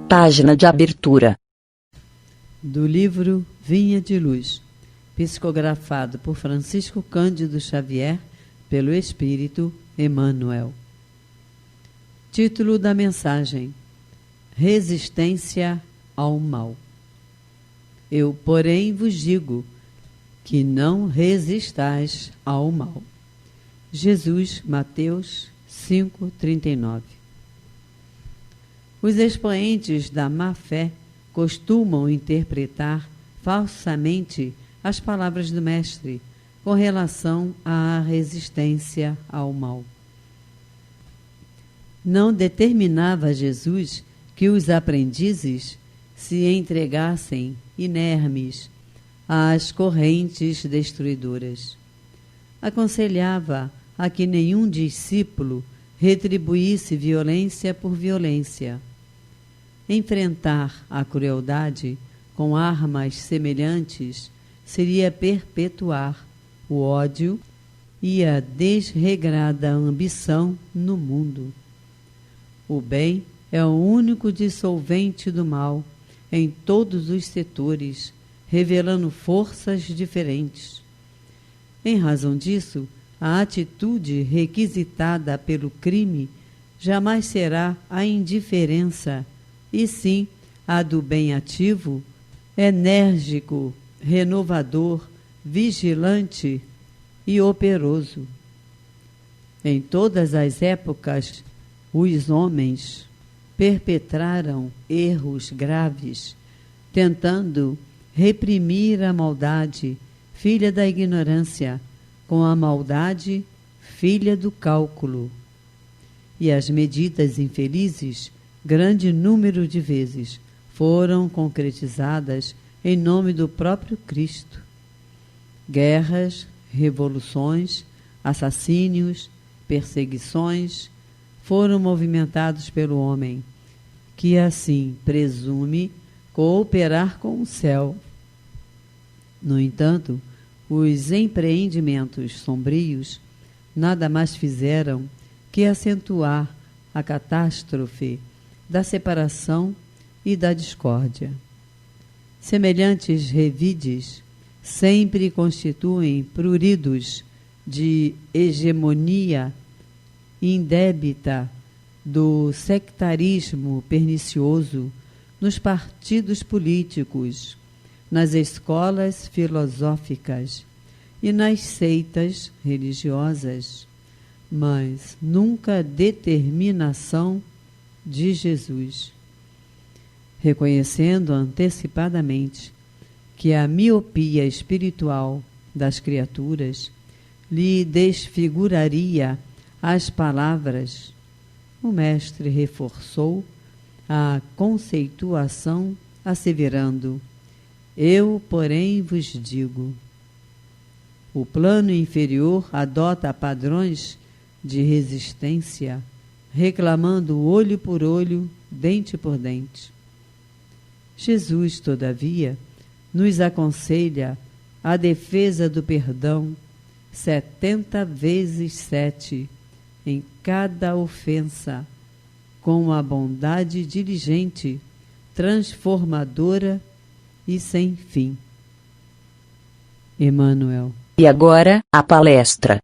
Página de abertura. Do livro Vinha de Luz, psicografado por Francisco Cândido Xavier, pelo Espírito Emmanuel. Título da mensagem: Resistência ao mal. Eu, porém, vos digo que não resistais ao mal. Jesus, Mateus 5:39. Os expoentes da má-fé costumam interpretar falsamente as palavras do Mestre com relação à resistência ao mal. Não determinava Jesus que os aprendizes se entregassem inermes às correntes destruidoras. Aconselhava a que nenhum discípulo retribuísse violência por violência. Enfrentar a crueldade com armas semelhantes seria perpetuar o ódio e a desregrada ambição no mundo. O bem é o único dissolvente do mal em todos os setores, revelando forças diferentes. Em razão disso, a atitude requisitada pelo crime jamais será a indiferença, e sim a do bem ativo, enérgico, renovador, vigilante e operoso. Em todas as épocas, os homens perpetraram erros graves, tentando reprimir a maldade, filha da ignorância, com a maldade, filha do cálculo. E as medidas infelizes, grande número de vezes, foram concretizadas em nome do próprio Cristo. Guerras, revoluções, assassínios, perseguições foram movimentados pelo homem, que assim presume cooperar com o céu. No entanto, os empreendimentos sombrios nada mais fizeram que acentuar a catástrofe da separação e da discórdia. Semelhantes revides sempre constituem pruridos de hegemonia indébita do sectarismo pernicioso nos partidos políticos, nas escolas filosóficas e nas seitas religiosas, mas nunca determinação de Jesus. Reconhecendo antecipadamente que a miopia espiritual das criaturas lhe desfiguraria as palavras, o Mestre reforçou a conceituação asseverando: eu, porém, vos digo. O plano inferior adota padrões de resistência, reclamando olho por olho, dente por dente. Jesus, todavia, nos aconselha a defesa do perdão 70 vezes 7 em cada ofensa, com a bondade diligente, transformadora e sem fim. Emmanuel. E agora, a palestra.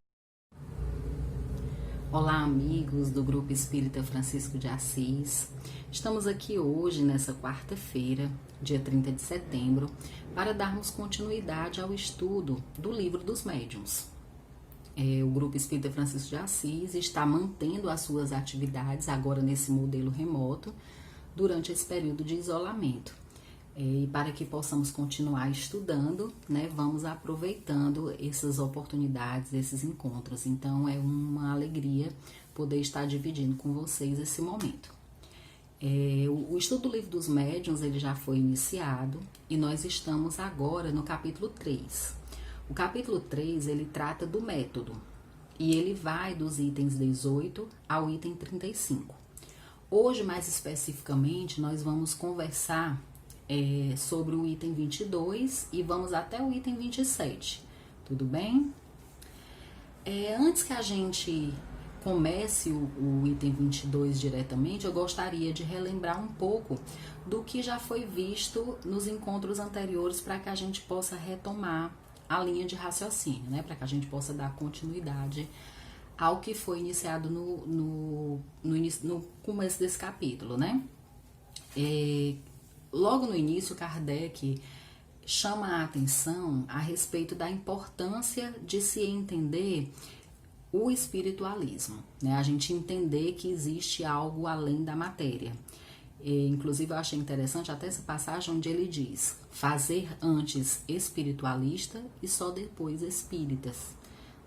Olá, amigos do Grupo Espírita Francisco de Assis. Estamos aqui hoje, nessa quarta-feira, dia 30 de setembro, para darmos continuidade ao estudo do Livro dos Médiuns. O Grupo Espírita Francisco de Assis está mantendo as suas atividades agora nesse modelo remoto durante esse período de isolamento. E para que possamos continuar estudando, né, vamos aproveitando essas oportunidades, esses encontros. Então é uma alegria poder estar dividindo com vocês esse momento. O estudo do Livro dos Médiuns ele já foi iniciado e nós estamos agora no capítulo 3. O capítulo 3 ele trata do método e ele vai dos itens 18 ao item 35. Hoje, mais especificamente, nós vamos conversar sobre o item 22 e vamos até o item 27, tudo bem? Antes que a gente comece o item 22 diretamente, eu gostaria de relembrar um pouco do que já foi visto nos encontros anteriores para que a gente possa retomar a linha de raciocínio, né? Para que a gente possa dar continuidade ao que foi iniciado no começo desse capítulo, né? Logo no início, Kardec chama a atenção a respeito da importância de se entender o espiritualismo, né? A gente entender que existe algo além da matéria. Inclusive, eu achei interessante até essa passagem onde ele diz: fazer antes espiritualista e só depois espíritas.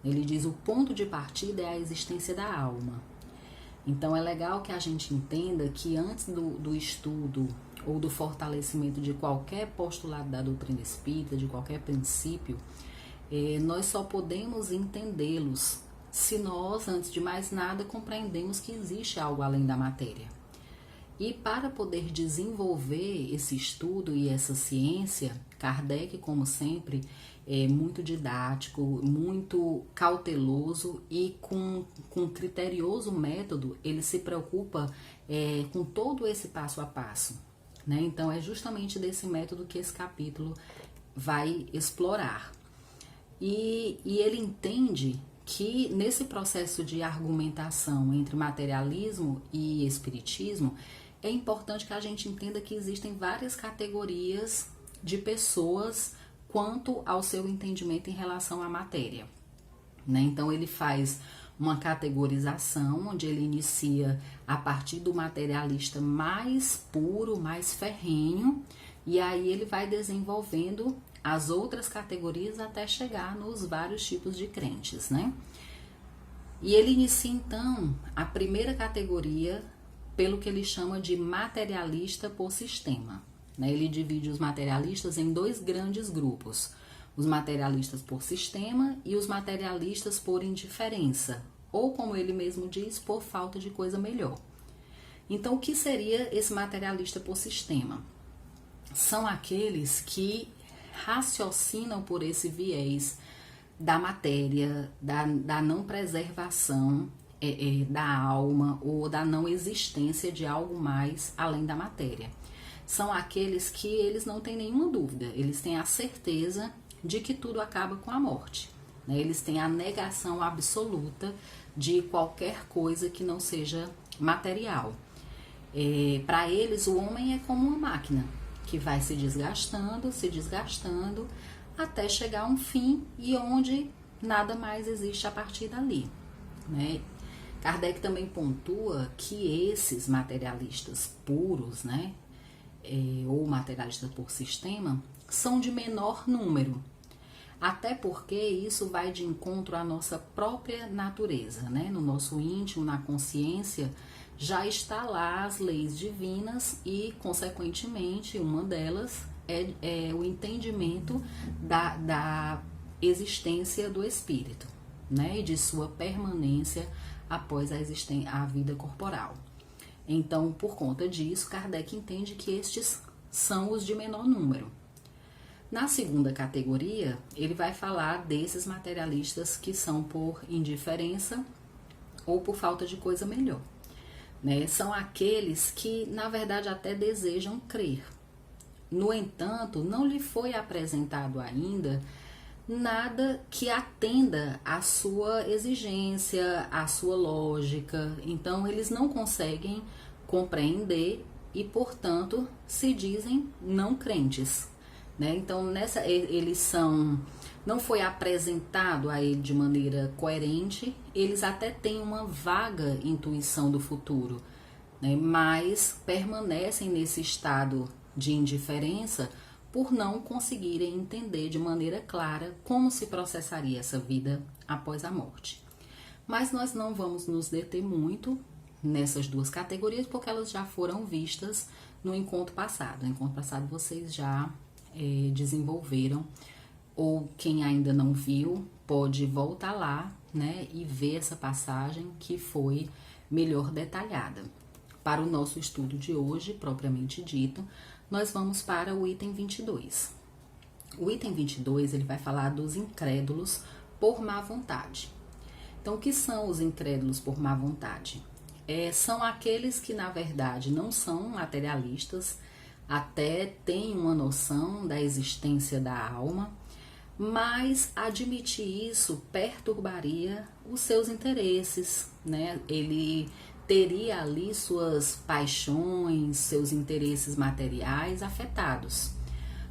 Ele diz: o ponto de partida é a existência da alma. Então, é legal que a gente entenda que antes do estudo ou do fortalecimento de qualquer postulado da doutrina espírita, de qualquer princípio, nós só podemos entendê-los se nós, antes de mais nada, compreendemos que existe algo além da matéria. E para poder desenvolver esse estudo e essa ciência, Kardec, como sempre, é muito didático, muito cauteloso e com criterioso método, ele se preocupa com todo esse passo a passo, né? Então, é justamente desse método que esse capítulo vai explorar. E ele entende que nesse processo de argumentação entre materialismo e espiritismo, é importante que a gente entenda que existem várias categorias de pessoas quanto ao seu entendimento em relação à matéria, né? Então, ele faz uma categorização onde ele inicia a partir do materialista mais puro, mais ferrenho, e aí ele vai desenvolvendo as outras categorias até chegar nos vários tipos de crentes, né? E ele inicia, então, a primeira categoria pelo que ele chama de materialista por sistema, né? Ele divide os materialistas em dois grandes grupos: os materialistas por sistema e os materialistas por indiferença, ou, como ele mesmo diz, por falta de coisa melhor. Então, o que seria esse materialista por sistema? São aqueles que raciocinam por esse viés da matéria, da não preservação da alma ou da não existência de algo mais além da matéria. São aqueles que eles não têm nenhuma dúvida, eles têm a certeza de que tudo acaba com a morte, né? Eles têm a negação absoluta de qualquer coisa que não seja material. Para eles, o homem é como uma máquina que vai se desgastando, até chegar a um fim e onde nada mais existe a partir dali, né? Kardec também pontua que esses materialistas puros, né, ou materialistas por sistema, são de menor número, até porque isso vai de encontro à nossa própria natureza, né? No nosso íntimo, na consciência, já está lá as leis divinas e, consequentemente, uma delas é o entendimento da existência do espírito, né? E de sua permanência após a vida corporal. Então, por conta disso, Kardec entende que estes são os de menor número. Na segunda categoria, ele vai falar desses materialistas que são por indiferença ou por falta de coisa melhor, né? São aqueles que, na verdade, até desejam crer. No entanto, não lhe foi apresentado ainda nada que atenda à sua exigência, à sua lógica. Então, eles não conseguem compreender e, portanto, se dizem não crentes, né? Então, não foi apresentado a ele de maneira coerente, eles até têm uma vaga intuição do futuro, né? Mas permanecem nesse estado de indiferença por não conseguirem entender de maneira clara como se processaria essa vida após a morte. Mas nós não vamos nos deter muito nessas duas categorias, porque elas já foram vistas no encontro passado. No encontro passado vocês já desenvolveram, ou quem ainda não viu, pode voltar lá, né, e ver essa passagem que foi melhor detalhada. Para o nosso estudo de hoje, propriamente dito, nós vamos para o item 22. O item 22, ele vai falar dos incrédulos por má vontade. Então, o que são os incrédulos por má vontade? São aqueles que, na verdade, não são materialistas, até têm uma noção da existência da alma, mas admitir isso perturbaria os seus interesses, né? Ele teria ali suas paixões, seus interesses materiais afetados.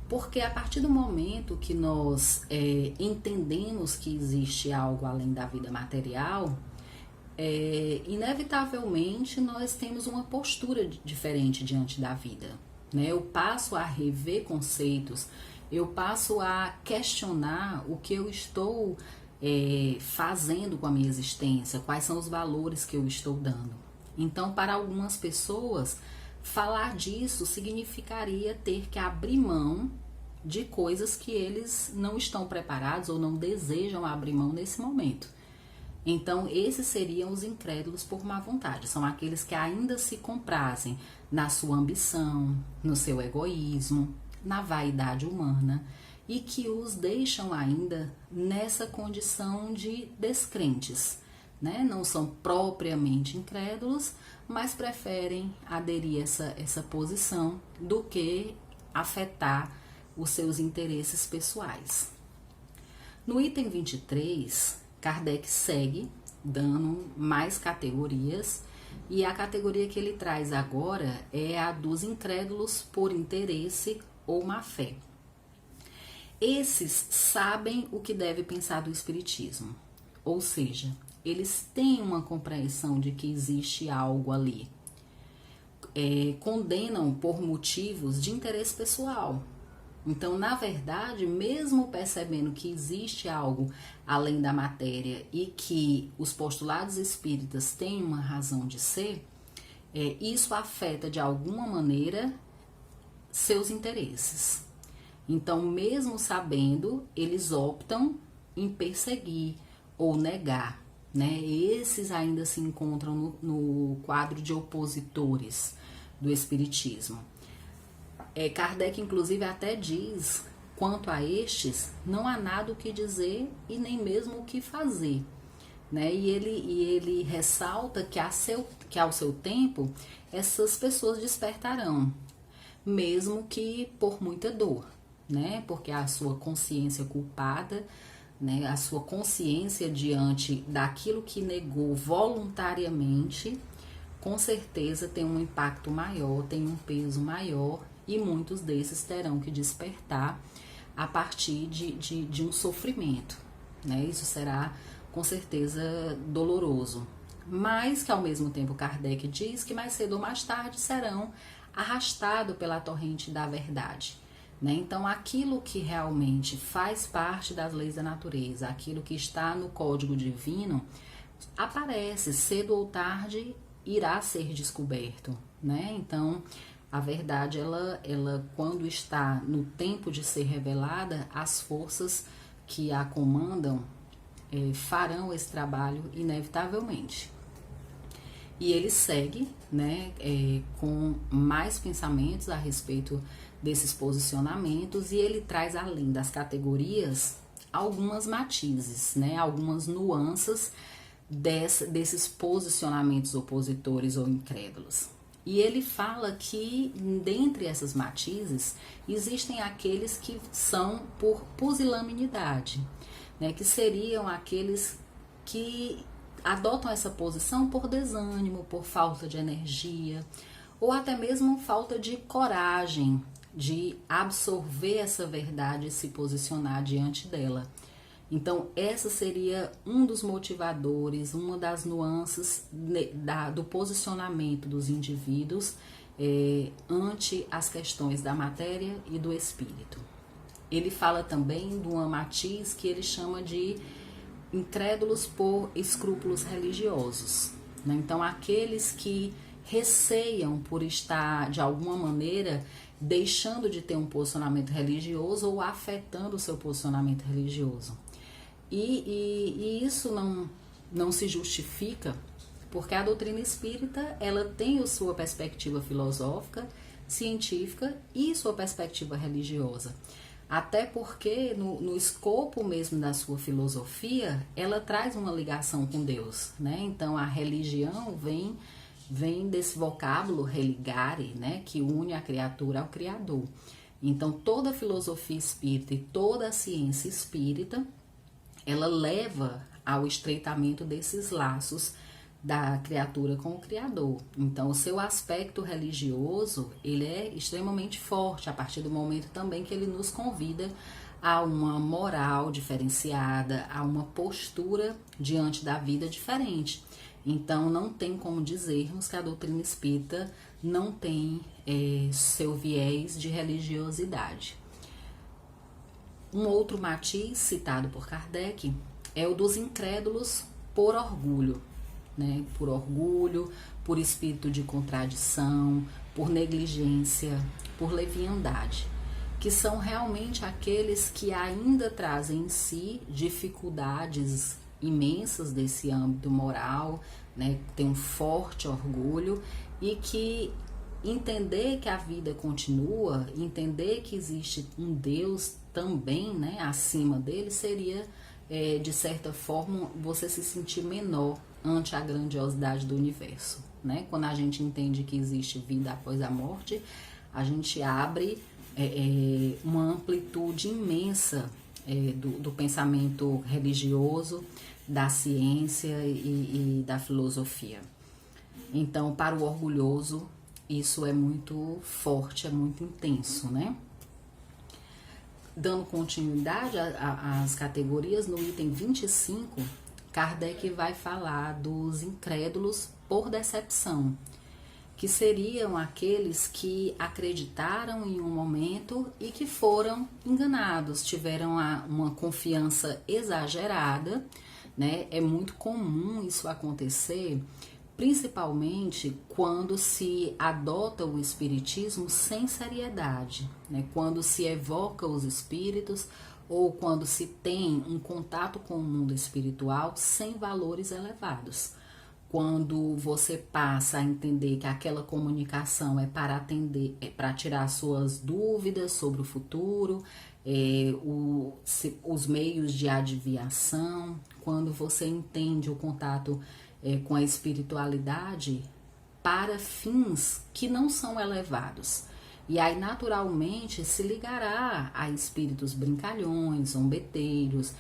Porque a partir do momento que nós entendemos que existe algo além da vida material, inevitavelmente nós temos uma postura diferente diante da vida, né? Eu passo a rever conceitos, eu passo a questionar o que eu estou fazendo com a minha existência, quais são os valores que eu estou dando. Então, para algumas pessoas, falar disso significaria ter que abrir mão de coisas que eles não estão preparados ou não desejam abrir mão nesse momento. Então, esses seriam os incrédulos por má vontade. São aqueles que ainda se comprazem na sua ambição, no seu egoísmo, na vaidade humana e que os deixam ainda nessa condição de descrentes, né? Não são propriamente incrédulos, mas preferem aderir a essa posição do que afetar os seus interesses pessoais. No item 23, Kardec segue dando mais categorias e a categoria que ele traz agora é a dos incrédulos por interesse ou má fé. Esses sabem o que deve pensar do espiritismo, ou seja, eles têm uma compreensão de que existe algo ali. Condenam por motivos de interesse pessoal. Então, na verdade, mesmo percebendo que existe algo além da matéria e que os postulados espíritas têm uma razão de ser, isso afeta de alguma maneira seus interesses. Então, mesmo sabendo, eles optam em perseguir ou negar, né? Esses ainda se encontram no quadro de opositores do espiritismo. Kardec, inclusive, até diz, quanto a estes, não há nada o que dizer e nem mesmo o que fazer, né? E ele ressalta que ao seu tempo, essas pessoas despertarão, mesmo que por muita dor, né? Porque a sua consciência culpada, né? A sua consciência diante daquilo que negou voluntariamente, com certeza tem um impacto maior, tem um peso maior, e muitos desses terão que despertar a partir de um sofrimento, né? Isso será com certeza doloroso, mas que ao mesmo tempo Kardec diz que mais cedo ou mais tarde serão arrastados pela torrente da verdade, né? Então aquilo que realmente faz parte das leis da natureza, aquilo que está no código divino, aparece cedo ou tarde, irá ser descoberto, né? Então a verdade, ela quando está no tempo de ser revelada, as forças que a comandam farão esse trabalho inevitavelmente. E ele segue, né, com mais pensamentos a respeito desses posicionamentos e ele traz, além das categorias, algumas matizes, né, algumas nuances desses posicionamentos opositores ou incrédulos. E ele fala que, dentre essas matizes, existem aqueles que são por pusilanimidade, né, que seriam aqueles que adotam essa posição por desânimo, por falta de energia, ou até mesmo falta de coragem de absorver essa verdade e se posicionar diante dela. Então, essa seria um dos motivadores, uma das nuances do posicionamento dos indivíduos ante as questões da matéria e do espírito. Ele fala também de uma matiz que ele chama de incrédulos por escrúpulos religiosos, né? Então, aqueles que receiam por estar, de alguma maneira, deixando de ter um posicionamento religioso ou afetando o seu posicionamento religioso. E isso não se justifica, porque a doutrina espírita ela tem a sua perspectiva filosófica, científica e sua perspectiva religiosa. Até porque no escopo mesmo da sua filosofia, ela traz uma ligação com Deus, né? Então a religião vem desse vocábulo religare, né? Que une a criatura ao Criador. Então toda a filosofia espírita e toda a ciência espírita, ela leva ao estreitamento desses laços da criatura com o Criador. Então, o seu aspecto religioso, ele é extremamente forte, a partir do momento também que ele nos convida a uma moral diferenciada, a uma postura diante da vida diferente. Então, não tem como dizermos que a doutrina espírita não tem seu viés de religiosidade. Um outro matiz citado por Kardec é o dos incrédulos por orgulho, né? Por orgulho, por espírito de contradição, por negligência, por leviandade, que são realmente aqueles que ainda trazem em si dificuldades imensas desse âmbito moral, né? Tem um forte orgulho e que entender que a vida continua, entender que existe um Deus também, né, acima dele, seria, de certa forma, você se sentir menor ante a grandiosidade do universo, né? Quando a gente entende que existe vida após a morte, a gente abre uma amplitude imensa do pensamento religioso, da ciência e da filosofia. Então, para o orgulhoso, isso é muito forte, é muito intenso, né? Dando continuidade às categorias, no item 25, Kardec vai falar dos incrédulos por decepção, que seriam aqueles que acreditaram em um momento e que foram enganados, tiveram uma confiança exagerada, né? É muito comum isso acontecer, principalmente quando se adota o espiritismo sem seriedade, né? Quando se evoca os espíritos ou quando se tem um contato com o mundo espiritual sem valores elevados. Quando você passa a entender que aquela comunicação é para atender, é para tirar suas dúvidas sobre o futuro, os meios de adivinhação, quando você entende o contato com a espiritualidade para fins que não são elevados. E aí, naturalmente, se ligará a espíritos brincalhões, zombeteiros,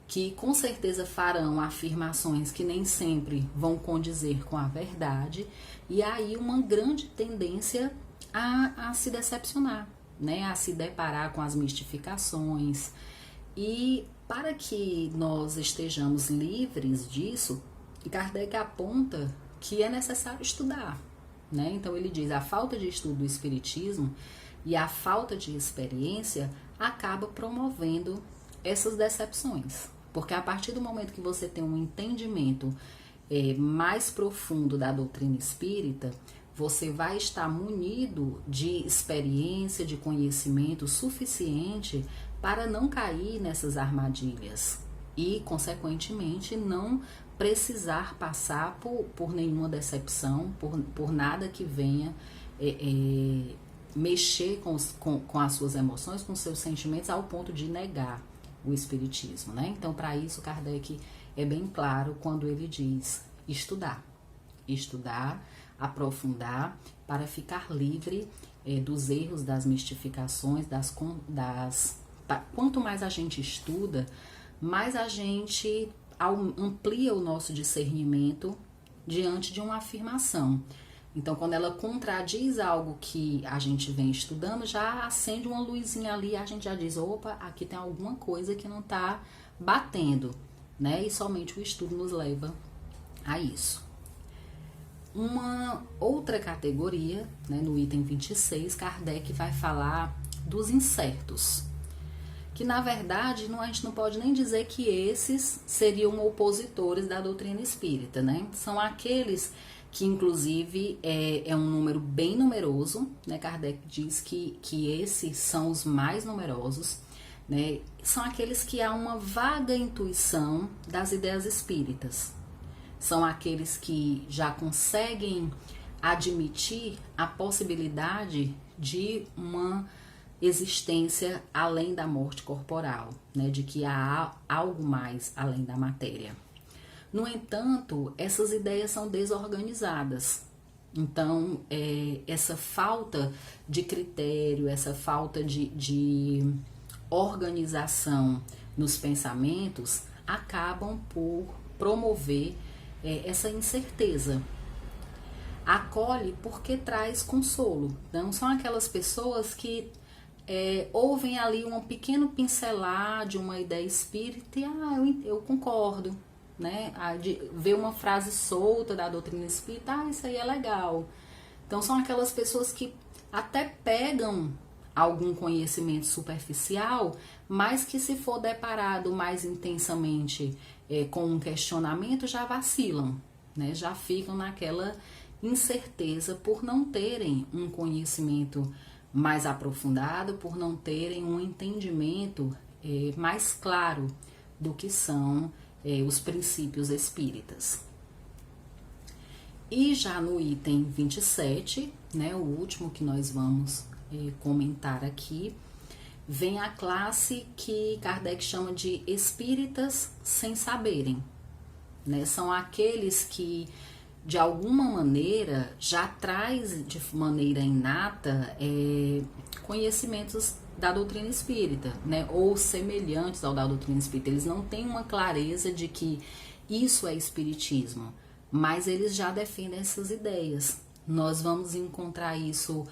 que com certeza farão afirmações que nem sempre vão condizer com a verdade, e aí uma grande tendência a se decepcionar, né? A se deparar com as mistificações. E para que nós estejamos livres disso, Kardec aponta que é necessário estudar, né? Então ele diz, a falta de estudo do espiritismo e a falta de experiência acaba promovendo essas decepções, porque a partir do momento que você tem um entendimento mais profundo da doutrina espírita, você vai estar munido de experiência, de conhecimento suficiente para não cair nessas armadilhas e, consequentemente, não precisar passar por nenhuma decepção, por nada que venha mexer com as suas emoções, com seus sentimentos, ao ponto de negar o espiritismo, né? Então, para isso, Kardec é bem claro quando ele diz estudar, aprofundar, para ficar livre dos erros, das mistificações, quanto mais a gente estuda, mais a gente amplia o nosso discernimento diante de uma afirmação. Então, quando ela contradiz algo que a gente vem estudando, já acende uma luzinha ali, a gente já diz, opa, aqui tem alguma coisa que não está batendo, né? E somente o estudo nos leva a isso. Uma outra categoria, né, no item 26, Kardec vai falar dos incertos, que na verdade a gente não pode nem dizer que esses seriam opositores da doutrina espírita, né? São aqueles que inclusive é um número bem numeroso, né? Kardec diz que esses são os mais numerosos, né? São aqueles que há uma vaga intuição das ideias espíritas. São aqueles que já conseguem admitir a possibilidade de uma existência além da morte corporal, né? De que há algo mais além da matéria. No entanto, essas ideias são desorganizadas. Então, essa falta de critério, essa falta de organização nos pensamentos acabam por promover essa incerteza. Acolhe porque traz consolo. Então, são aquelas pessoas que ouvem ali um pequeno pincelar de uma ideia espírita e eu concordo. Né? Ver uma frase solta da doutrina espírita, isso aí é legal. Então são aquelas pessoas que até pegam algum conhecimento superficial, mas que se for deparado mais intensamente com um questionamento, já vacilam, né? Já ficam naquela incerteza por não terem um conhecimento mais aprofundado, por não terem um entendimento mais claro do que são os princípios espíritas. E já no item 27, né, o último que nós vamos comentar aqui, vem a classe que Kardec chama de espíritas sem saberem. Né? São aqueles que, de alguma maneira, já traz de maneira inata conhecimentos da doutrina espírita, né, ou semelhantes ao da doutrina espírita. Eles não têm uma clareza de que isso é espiritismo, mas eles já defendem essas ideias. Nós vamos encontrar isso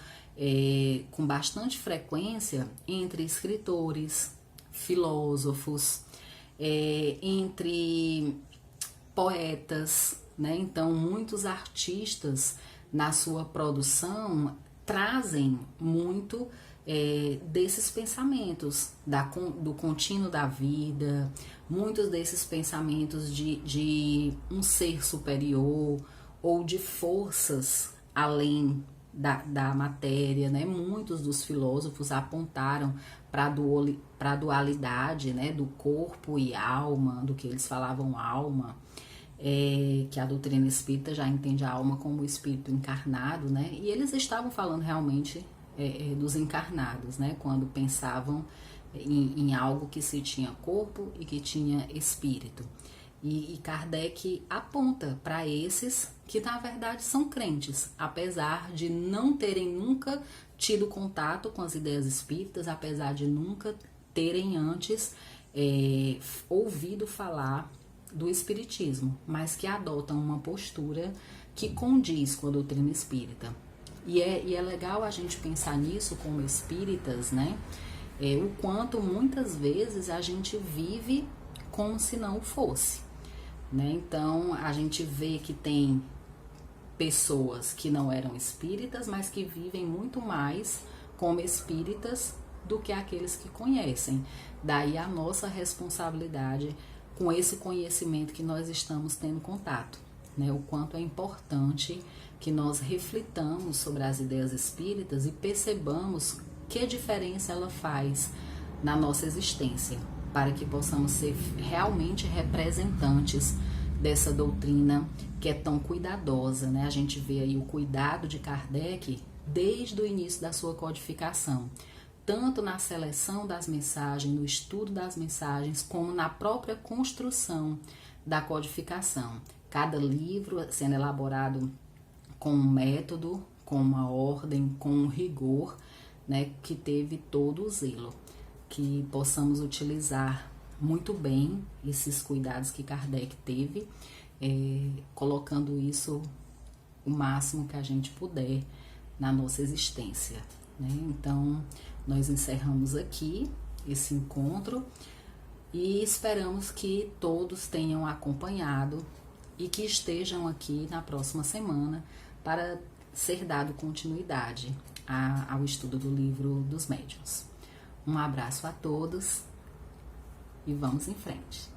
com bastante frequência entre escritores, filósofos, entre poetas, né? Então, muitos artistas na sua produção trazem muito desses pensamentos do contínuo da vida, muitos desses pensamentos de um ser superior ou de forças além da matéria, né? Muitos dos filósofos apontaram para a dualidade, né? Do corpo e alma, do que eles falavam alma, que a doutrina espírita já entende a alma como o espírito encarnado, né? E eles estavam falando realmente dos encarnados, né? Quando pensavam em algo que se tinha corpo e que tinha espírito. E Kardec aponta para esses que na verdade são crentes, apesar de não terem nunca tido contato com as ideias espíritas, apesar de nunca terem antes ouvido falar do espiritismo, mas que adotam uma postura que condiz com a doutrina espírita. E é legal a gente pensar nisso como espíritas, né? O quanto muitas vezes a gente vive como se não o fosse, né? Então a gente vê que tem pessoas que não eram espíritas, mas que vivem muito mais como espíritas do que aqueles que conhecem. Daí a nossa responsabilidade com esse conhecimento que nós estamos tendo contato, né? O quanto é importante que nós reflitamos sobre as ideias espíritas e percebamos que diferença ela faz na nossa existência, para que possamos ser realmente representantes dessa doutrina que é tão cuidadosa, né? A gente vê aí o cuidado de Kardec desde o início da sua codificação, tanto na seleção das mensagens, no estudo das mensagens, como na própria construção da codificação. Cada livro sendo elaborado com um método, com uma ordem, com um rigor, né, que teve todo o zelo. Que possamos utilizar muito bem esses cuidados que Kardec teve, colocando isso o máximo que a gente puder na nossa existência, né? Então, nós encerramos aqui esse encontro e esperamos que todos tenham acompanhado e que estejam aqui na próxima semana para ser dado continuidade ao estudo do Livro dos Médiuns. Um abraço a todos e vamos em frente.